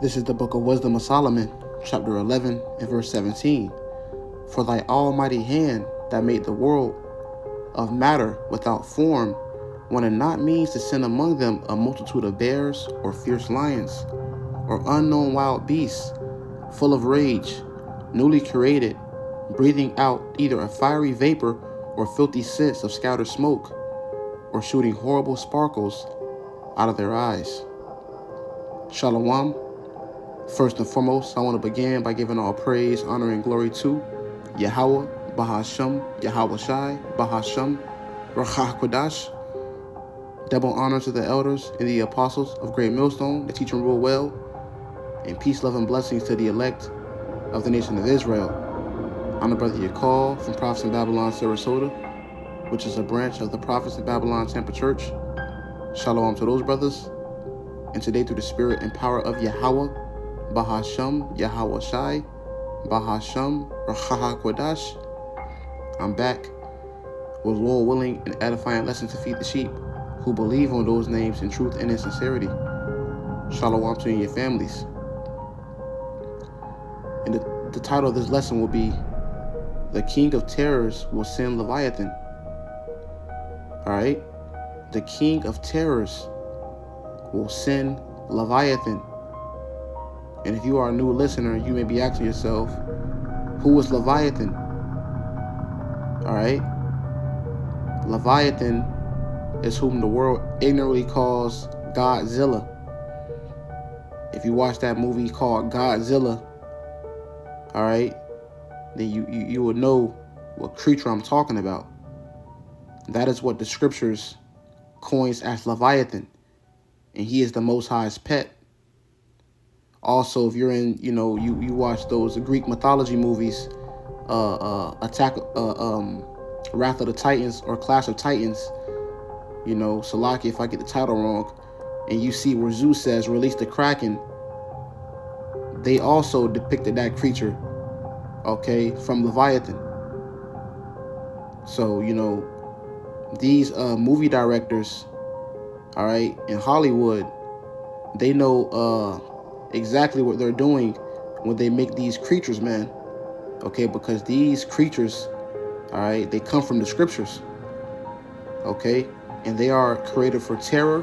This is the book of Wisdom of Solomon, chapter 11 and verse 17. For thy almighty hand that made the world of matter without form, when it not means to send among them a multitude of bears or fierce lions, or unknown wild beasts, full of rage, newly created, breathing out either a fiery vapor or filthy scents of scattered smoke, or shooting horrible sparkles out of their eyes. Shalom. First and foremost, I want to begin by giving all praise, honor, and glory to YAHAWAH, BAHASHAM, YAHAWASHI, BAHASHAM, RAAHWABAN. Double honor to the elders and the apostles of Great Millstone that teach and rule well, and peace, love, and blessings to the elect of the nation of Israel. I'm the brother Yakal from Prophets in Babylon, Sarasota, which is a branch of the Prophets in Babylon Tampa Church. Shalom to those brothers. And today, through the spirit and power of Yahawah, BAHASHAM, YAHAWASHI, BAHASHAM, RAAHWABAN, I'm back with Lord willing and edifying lesson to feed the sheep who believe on those names in truth and in sincerity. Shalom to you and your families. And the title of this lesson will be The King of Terrors Will Send Leviathan. Alright? The King of Terrors will send Leviathan. And if you are a new listener, you may be asking yourself, who is Leviathan? Alright? Leviathan is whom the world ignorantly calls Godzilla. If you watch that movie called Godzilla, alright, then you will know what creature I'm talking about. That is what the scriptures coins as Leviathan. And he is the Most High's pet. Also, if you're in, you watch those Greek mythology movies, Wrath of the Titans or Clash of Titans, Salaki, if I get the title wrong, and you see where Zeus says, release the Kraken, they also depicted that creature, okay, from Leviathan. So, these movie directors, all right, in Hollywood, they know exactly what they're doing when they make these creatures, man. Okay, because these creatures, all right, they come from the scriptures. Okay, and they are created for terror,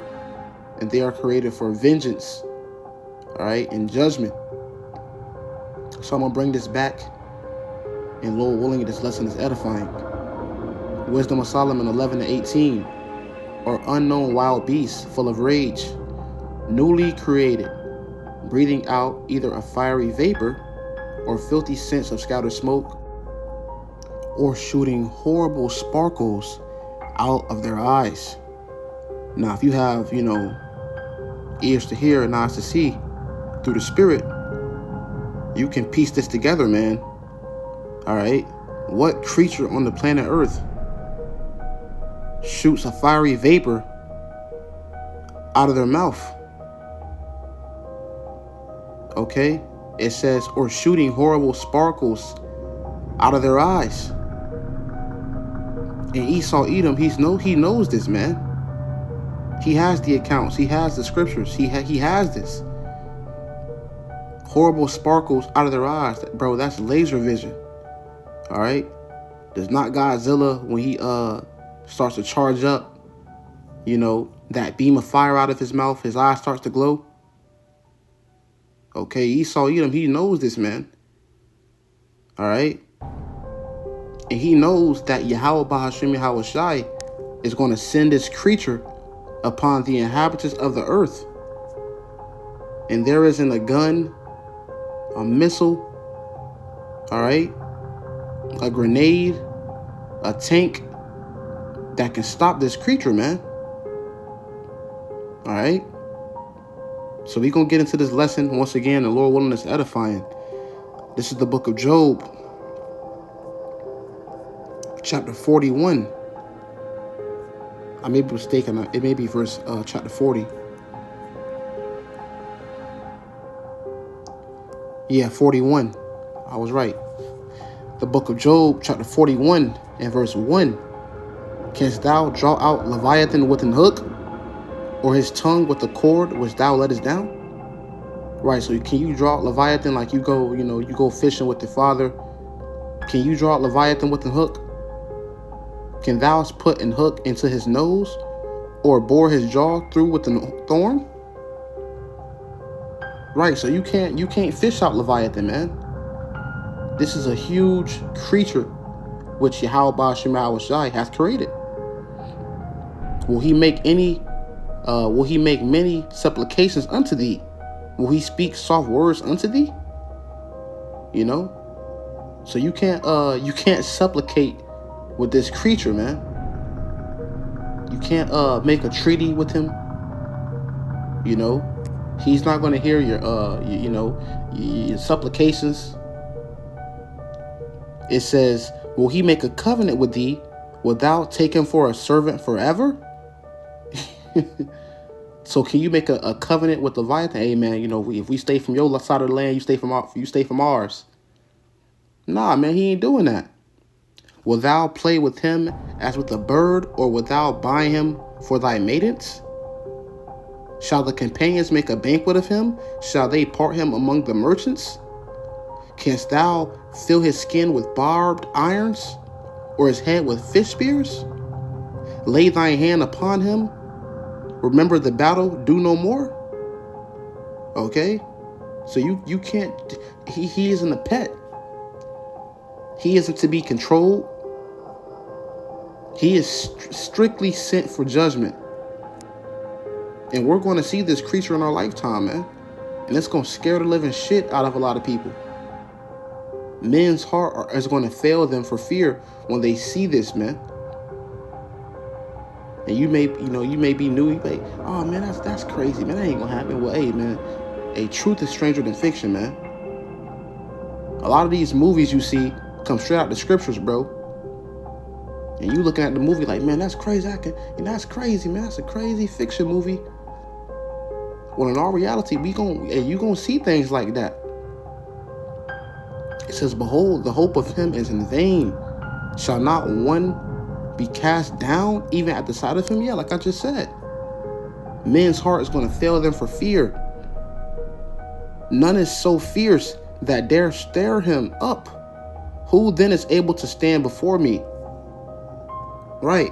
and they are created for vengeance, all right, and judgment. So I'm gonna bring this back, and Lord willing, this lesson is edifying. Wisdom of Solomon 11 to 18. Or unknown wild beasts full of rage, newly created, breathing out either a fiery vapor or filthy scents of scattered smoke, or shooting horrible sparkles out of their eyes. Now, if you have, ears to hear and eyes to see through the spirit, you can piece this together, man. All right. What creature on the planet Earth shoots a fiery vapor out of their mouth? Okay, it says, or shooting horrible sparkles out of their eyes. And Esau Edom, he knows this, man. He has the accounts, he has the scriptures, he has this. Horrible sparkles out of their eyes, bro. That's laser vision. All right, does not Godzilla, when he starts to charge up, that beam of fire out of his mouth, his eye starts to glow? Okay, Esau Edom, he knows this, man. All right? And he knows that Yahawah BAHASHAM YAHAWASHI is going to send this creature upon the inhabitants of the earth. And there isn't a gun, a missile, all right, a grenade, a tank that can stop this creature, man. All right. So we're going to get into this lesson once again. The Lord willing is edifying. This is the book of Job, chapter 41. I may be mistaken. It may be verse chapter 40. Yeah, 41. I was right. The book of Job, chapter 41 and verse 1. Canst thou draw out Leviathan with an hook, or his tongue with the cord which thou lettest down? Right, so can you draw Leviathan like you go, you go fishing with the father? Can you draw Leviathan with the hook? Can thou put an hook into his nose, or bore his jaw through with a thorn? Right, so you can't fish out Leviathan, man. This is a huge creature which YAHAWASHI hath created. Will he make many supplications unto thee? Will he speak soft words unto thee? So you can't supplicate with this creature, man. You can't make a treaty with him. He's not going to hear your supplications. It says, will he make a covenant with thee, without taking for a servant forever? So can you make a covenant with Leviathan? Hey man, if we stay from your side of the land, you stay from ours. Nah, man, he ain't doing that. Will thou play with him as with a bird, or will thou buy him for thy maidens? Shall the companions make a banquet of him? Shall they part him among the merchants? Canst thou fill his skin with barbed irons, or his head with fish spears? Lay thine hand upon him. Remember the battle, do no more. Okay? So you can't, he isn't a pet. He isn't to be controlled. He is strictly sent for judgment. And we're going to see this creature in our lifetime, man. And it's going to scare the living shit out of a lot of people. Men's heart is going to fail them for fear when they see this, man. And you may be new. You may, oh man, that's crazy, man. That ain't gonna happen. Well, hey, man, truth is stranger than fiction, man. A lot of these movies you see come straight out the scriptures, bro. And you looking at the movie like, man, that's crazy. That's crazy, man. That's a crazy fiction movie. Well, in our reality, you gonna see things like that. It says, behold, the hope of him is in vain. Shall not one be cast down even at the sight of him? Yeah, like I just said. Men's heart is going to fail them for fear. None is so fierce that dare stare him up. Who then is able to stand before me? Right.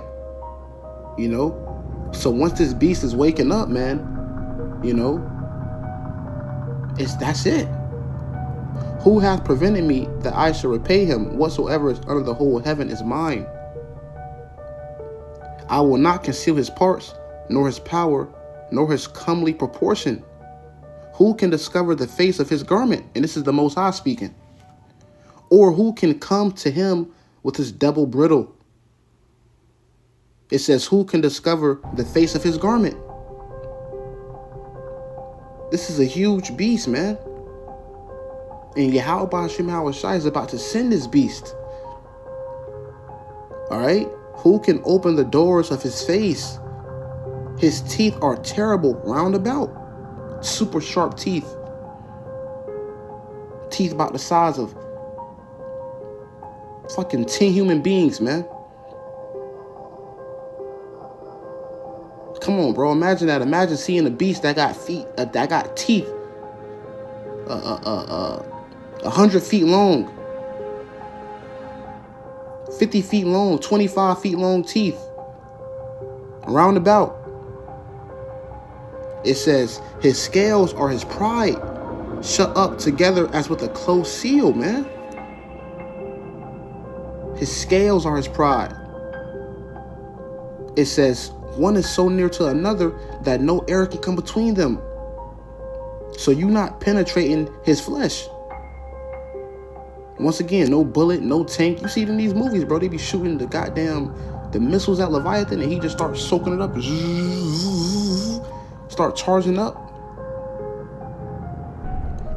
So once this beast is waking up, man, that's it. Who hath prevented me that I shall repay him? Whatsoever is under the whole heaven is mine. I will not conceal his parts, nor his power, nor his comely proportion. Who can discover the face of his garment? And this is the Most High speaking. Or who can come to him with his double bridle? It says, who can discover the face of his garment? This is a huge beast, man. And YAHAWASHI is about to send this beast. All right? Who can open the doors of his face? His teeth are terrible round about. Super sharp teeth. Teeth about the size of fucking 10 human beings, man. Come on, bro. Imagine that. Imagine seeing a beast that got feet, that got teeth 100 feet long, 50 feet long, 25 feet long teeth. Round about. It says, his scales are his pride, shut up together as with a close seal, man. His scales are his pride. It says, one is so near to another that no air can come between them. So you not penetrating his flesh. Once again, no bullet, no tank. You see it in these movies, bro. They be shooting the missiles at Leviathan, and he just starts soaking it up. Start charging up.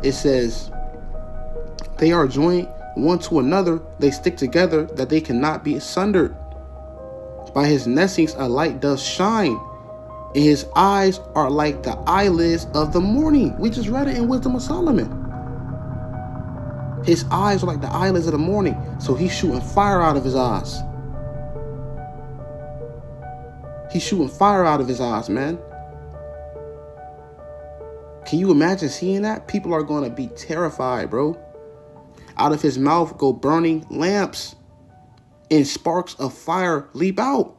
It says, they are joined one to another. They stick together that they cannot be sundered. By his nestings a light does shine, and his eyes are like the eyelids of the morning. We just read it in Wisdom of Solomon. His eyes are like the eyelids of the morning. So he's shooting fire out of his eyes. He's shooting fire out of his eyes, man. Can you imagine seeing that? People are going to be terrified, bro. Out of his mouth go burning lamps, and sparks of fire leap out.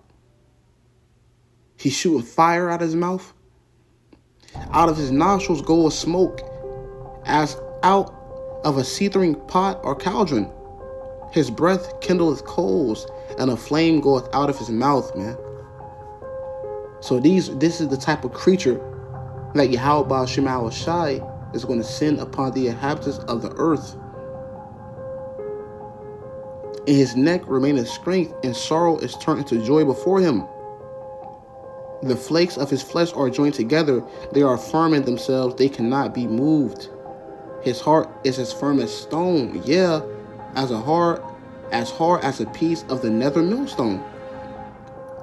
He's shooting fire out of his mouth. Out of his nostrils go a smoke as out of a seething pot or cauldron. His breath kindleth coals, and a flame goeth out of his mouth, man. So this is the type of creature that YAHAWASHI is going to send upon the inhabitants of the earth. In his neck remaineth strength, and sorrow is turned into joy before him. The flakes of his flesh are joined together. They are firm in themselves. They cannot be moved. His heart is as firm as stone. Yeah, as hard as a piece of the nether millstone.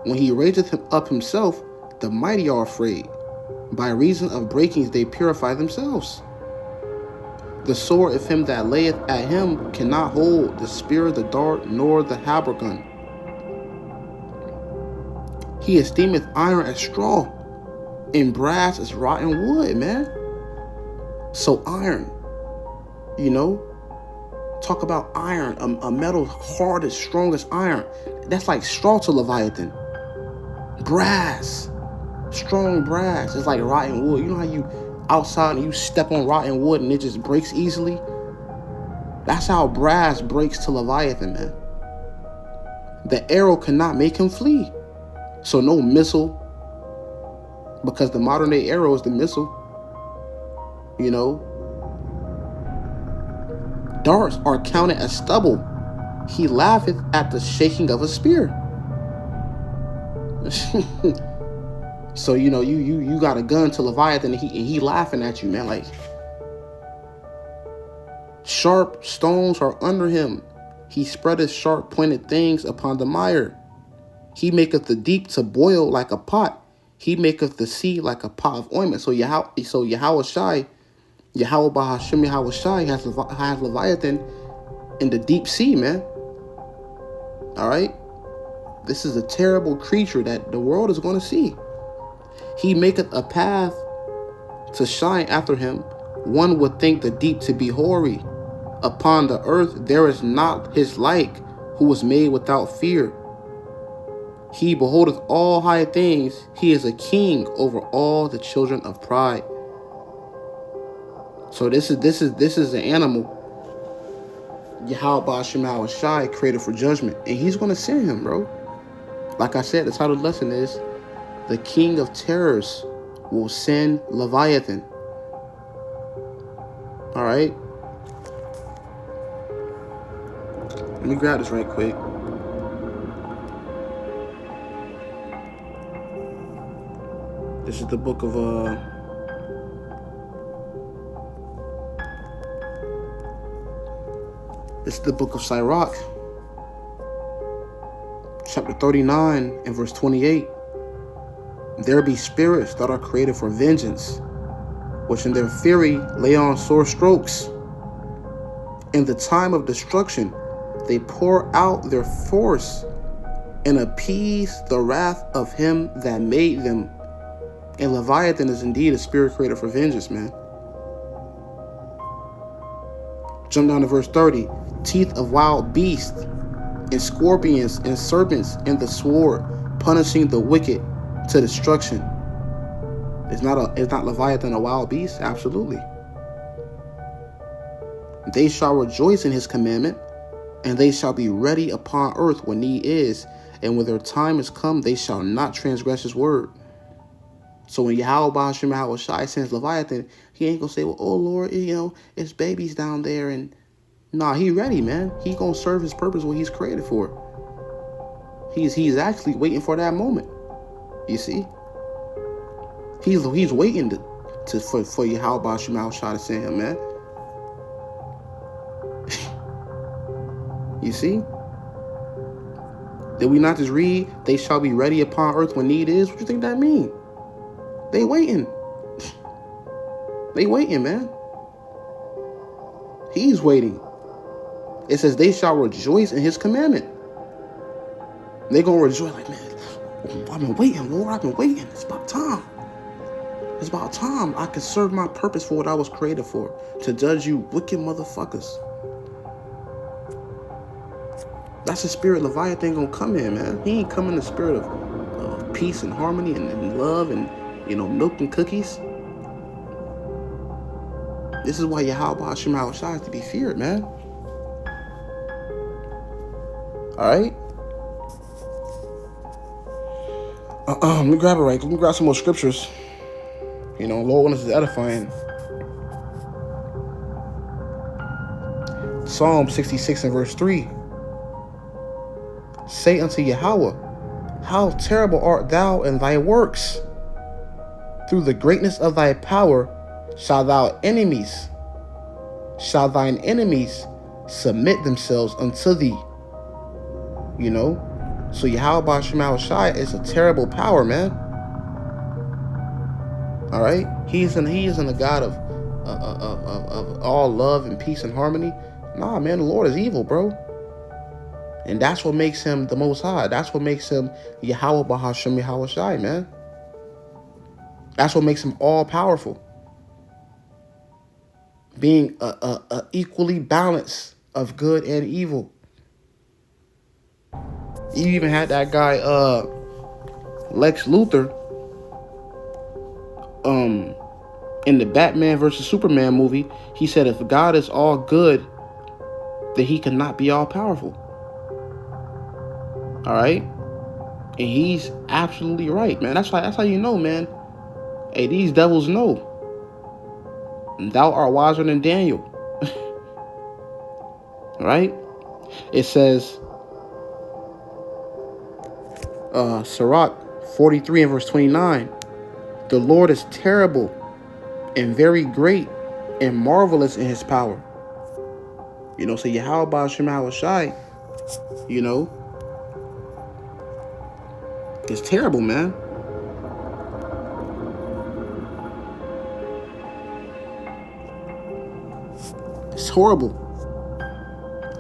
When he raiseth up himself, the mighty are afraid. By reason of breakings they purify themselves. The sword of him that layeth at him cannot hold the spear, the dart, nor the habergeon. He esteemeth iron as straw, and brass as rotten wood, man. So iron, you know, talk about iron, a metal hard as strong as iron. That's like straw to Leviathan. Brass, strong brass, it's like rotten wood. You know how you outside and you step on rotten wood and it just breaks easily? That's how brass breaks to Leviathan, man. The arrow cannot make him flee. So no missile, because the modern day arrow is the missile. You know, darts are counted as stubble. He laugheth at the shaking of a spear. So you know, you got a gun to Leviathan, and he laughing at you, man. Like, sharp stones are under him. He spreadeth sharp pointed things upon the mire. He maketh the deep to boil like a pot. He maketh the sea like a pot of ointment. So YAHAWASHI, BAHASHAM YAHAWASHI has Leviathan in the deep sea, man. All right? This is a terrible creature that the world is going to see. He maketh a path to shine after him. One would think the deep to be hoary. Upon the earth there is not his like, who was made without fear. He beholdeth all high things. He is a king over all the children of pride. So this is an animal. YAHAWASHI created for judgment, and he's going to send him, bro. Like I said, the title of the lesson is "The King of Terrors Will Send Leviathan." All right. Let me grab this right quick. This is the book of Sirach, chapter 39 and verse 28. There be spirits that are created for vengeance, which in their fury lay on sore strokes. In the time of destruction they pour out their force and appease the wrath of him that made them. And Leviathan is indeed a spirit created for vengeance, man. Jump down to verse 30. Teeth of wild beasts, and scorpions, and serpents, and the sword, punishing the wicked to destruction. Is not Leviathan a wild beast? Absolutely. They shall rejoice in his commandment, and they shall be ready upon earth when need is, and when their time is come, they shall not transgress his word. So when YAHAWASHI sends Leviathan, he ain't gonna say, well, oh Lord, you know, it's babies down there, and nah, he ready, man. He gonna serve his purpose, what he's created for. He's actually waiting for that moment. You see, he's waiting for YAHAWASHI to send him, man. You see? Did we not just read, they shall be ready upon earth when need is? What do you think that mean? They waiting. They waiting, man. He's waiting. It says they shall rejoice in his commandment. They're going to rejoice like, man, I've been waiting, Lord. I've been waiting. It's about time. It's about time I could serve my purpose for what I was created for, to judge you wicked motherfuckers. That's the spirit Leviathan gonna come in, man. He ain't come in the spirit of peace and harmony and love and, you know, milk and cookies. This is why YAHAWASHI is to be feared, man. Alright? Let me grab it right. Let me grab some more scriptures. You know, Lord, when this is edifying. Psalm 66 and verse 3. Say unto Yahweh, how terrible art thou in thy works! Through the greatness of thy power shall thine enemies submit themselves unto thee. You know? So YAHAWASHI is a terrible power, man. Alright? He isn't a God of all love and peace and harmony. Nah, man, the Lord is evil, bro. And that's what makes him the Most High. That's what makes him Yahweh BAHASHAM YAHAWASHI, man. That's what makes him all powerful. Being a equally balance of good and evil. You even had that guy, Lex Luthor, in the Batman versus Superman movie. He said, if God is all good, then he cannot be all powerful. All right, and he's absolutely right, man. That's how you know, man. Hey, these devils know. Thou art wiser than Daniel. Right? It says, Sirach 43 and verse 29. The Lord is terrible and very great and marvelous in his power. You know, so YAHAWASHI, you know, it's terrible, man. It's horrible.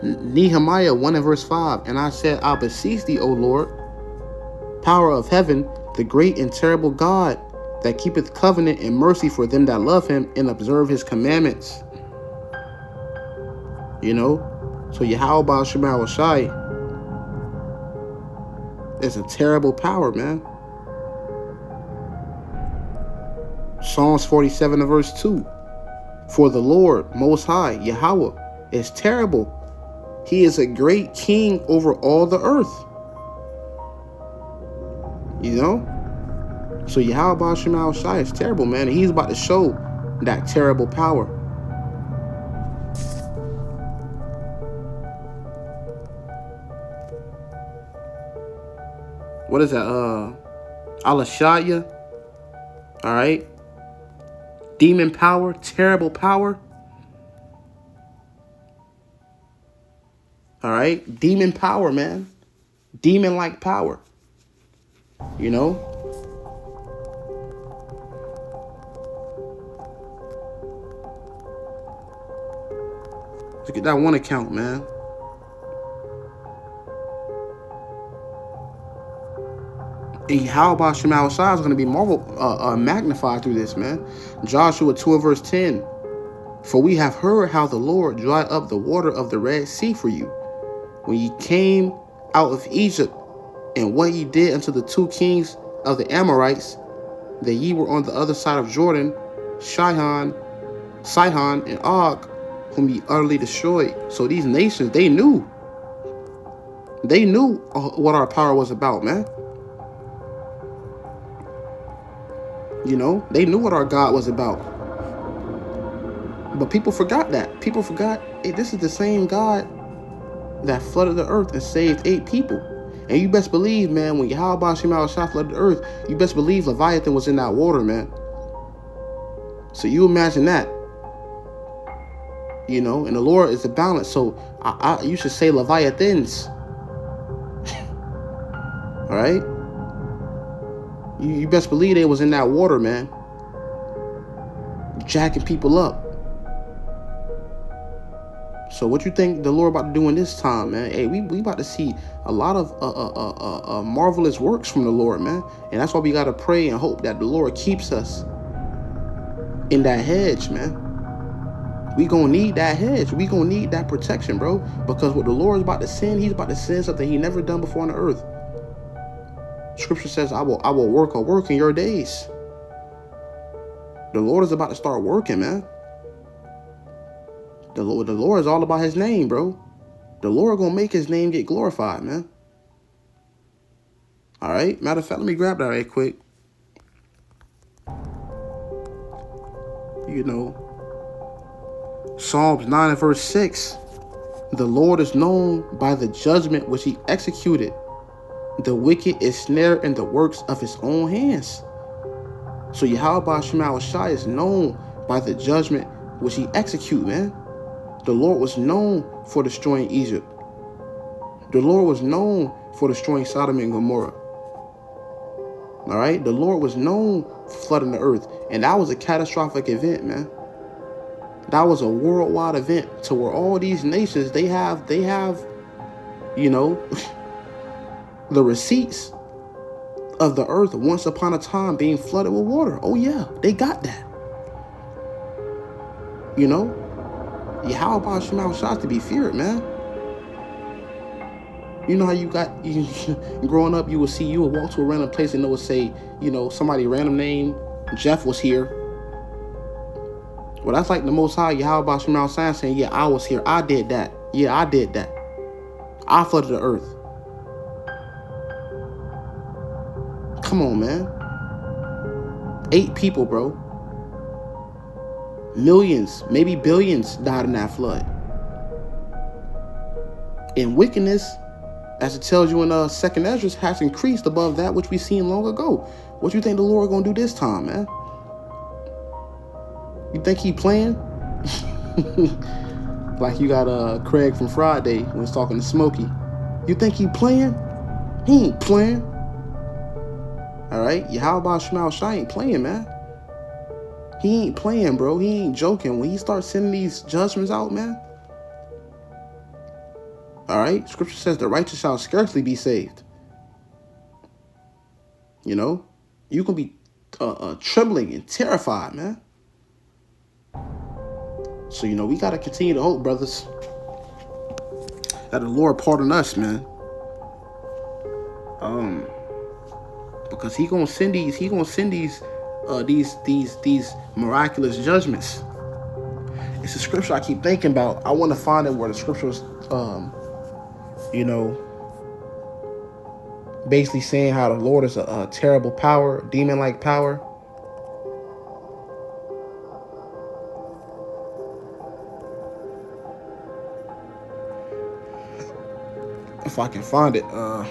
Nehemiah 1 and verse 5. And I said, I beseech thee, O Lord, power of heaven, the great and terrible God, that keepeth covenant and mercy for them that love him and observe his commandments. You know? So YAHAWASHI is a terrible power, man. Psalms 47 and verse 2. For the Lord Most High, Yahweh, is terrible. He is a great king over all the earth. You know? So YAHAWASHI is terrible, man. And he's about to show that terrible power. What is that? Alashaya. All right. Demon power, terrible power. All right. Demon power, man. Demon-like power. You know? Look at that one account, man. And YAHAWASHI is going to be magnified through this, man. Joshua 2 verse 10. For we have heard how the Lord dried up the water of the Red Sea for you, when ye came out of Egypt, and what ye did unto the two kings of the Amorites, that ye were on the other side of Jordan, Sihon and Og, whom ye utterly destroyed. So these nations, they knew what our power was about, man. You know, they knew what our God was about. But people forgot that. People forgot, hey, this is the same God that flooded the earth and saved 8 people. And you best believe, man, when YAHAWASHI flooded the earth, you best believe Leviathan was in that water, man. So you imagine that. You know, and the Lord is the balance. So you should say Leviathans. All right? You best believe they was in that water, man. Jacking people up. So what you think the Lord about to do in this time, man? Hey, we about to see a lot of marvelous works from the Lord, man. And that's why we got to pray and hope that the Lord keeps us in that hedge, man. We gonna need that hedge. We gonna need that protection, bro. Because what the Lord is about to send, he's about to send something he never done before on the earth. Scripture says, I will work a work in your days. The Lord is about to start working, man. The Lord is all about his name, bro. The Lord gonna make his name get glorified, man. All right. Matter of fact, let me grab that right quick. You know, Psalms 9 and verse 6. The Lord is known by the judgment which he executed. The wicked is snared in the works of his own hands. So YAHAWASHI is known by the judgment which he executed, man. The Lord was known for destroying Egypt. The Lord was known for destroying Sodom and Gomorrah. All right? The Lord was known for flooding the earth. And that was a catastrophic event, man. That was a worldwide event to where all these nations, they have, you know, the receipts of the earth once upon a time being flooded with water. Oh yeah, they got that. You know, YAHAWASHI to be feared, man. You know how you growing up, you would walk to a random place and it would say, you know, somebody random name, Jeff was here. Well, that's like the Most High, YAHAWASHI saying, yeah, I was here. I did that. Yeah, I did that. I flooded the earth. Come on, man. 8 people, bro. Millions, maybe billions died in that flood. And wickedness, as it tells you in 2nd Ezra, has increased above that which we seen long ago. What you think the Lord gonna do this time, man? You think he playing? Like you got Craig from Friday when he's talking to Smokey. You think he playing? He ain't playing. All right, YAHAWASHI ain't playing, man. He ain't playing, bro. He ain't joking. When he starts sending these judgments out, man. All right, scripture says the righteous shall scarcely be saved. You know, you can be trembling and terrified, man. So, you know, we got to continue to hope, brothers, that the Lord pardon us, man. Because he gonna send these miraculous judgments. It's a scripture I keep thinking about. I want to find it where the scripture was, you know, basically saying how the Lord is a terrible power, demon-like power. If I can find it, I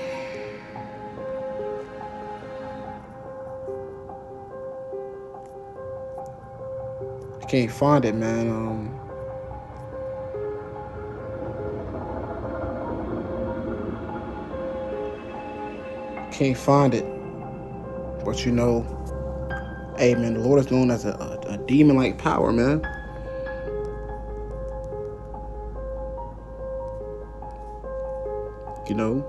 can't find it, man. Can't find it. But you know, hey, man, the Lord is known as a demon-like power, man. You know,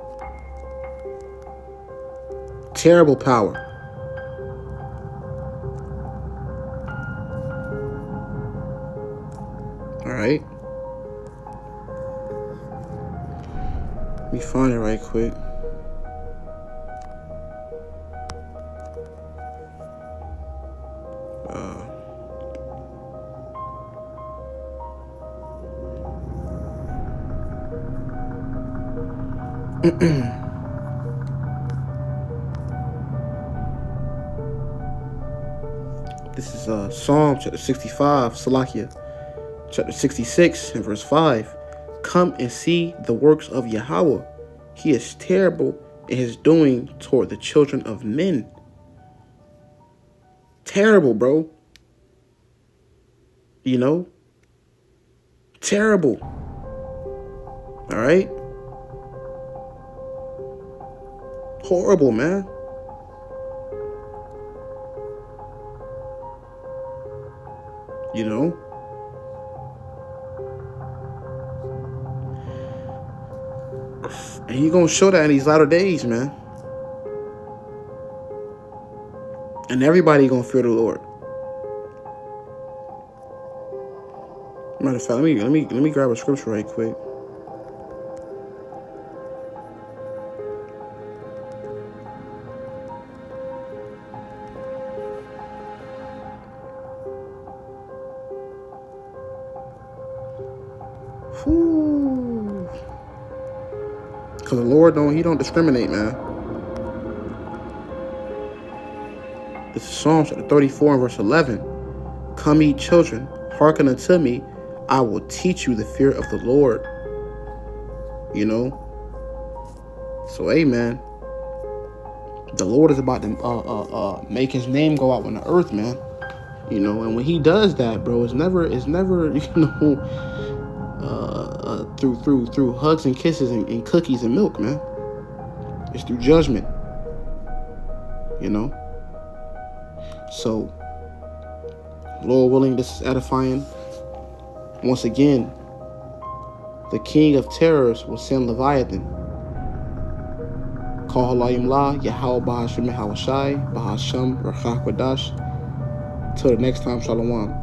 terrible power. All right, let me find it right quick. This is Psalm chapter 65, Salakia, chapter 66 and verse 5. Come and see the works of Yahweh. He is terrible in his doing toward the children of men. Terrible, bro. You know? Terrible. All right? Horrible, man. You know? And he's gonna show that in these latter days, man. And everybody gonna fear the Lord. Matter of fact, let me grab a scripture right quick. Because the Lord don't discriminate, man. This is Psalms 34 and verse 11. Come ye children, hearken unto me, I will teach you the fear of the Lord. You know? So, amen. The Lord is about to make his name go out on the earth, man. You know, and when he does that, bro, it's never, you know, through hugs and kisses and cookies and milk, man. It's through judgment. You know? So, Lord willing, this is edifying. Once again, the king of terrors will send Leviathan. Call halayim la, YAHAWAH, BAHASHAM, YAHAWASHI, BAHASHAM, YAHAWADAH. Till the next time, Shalom.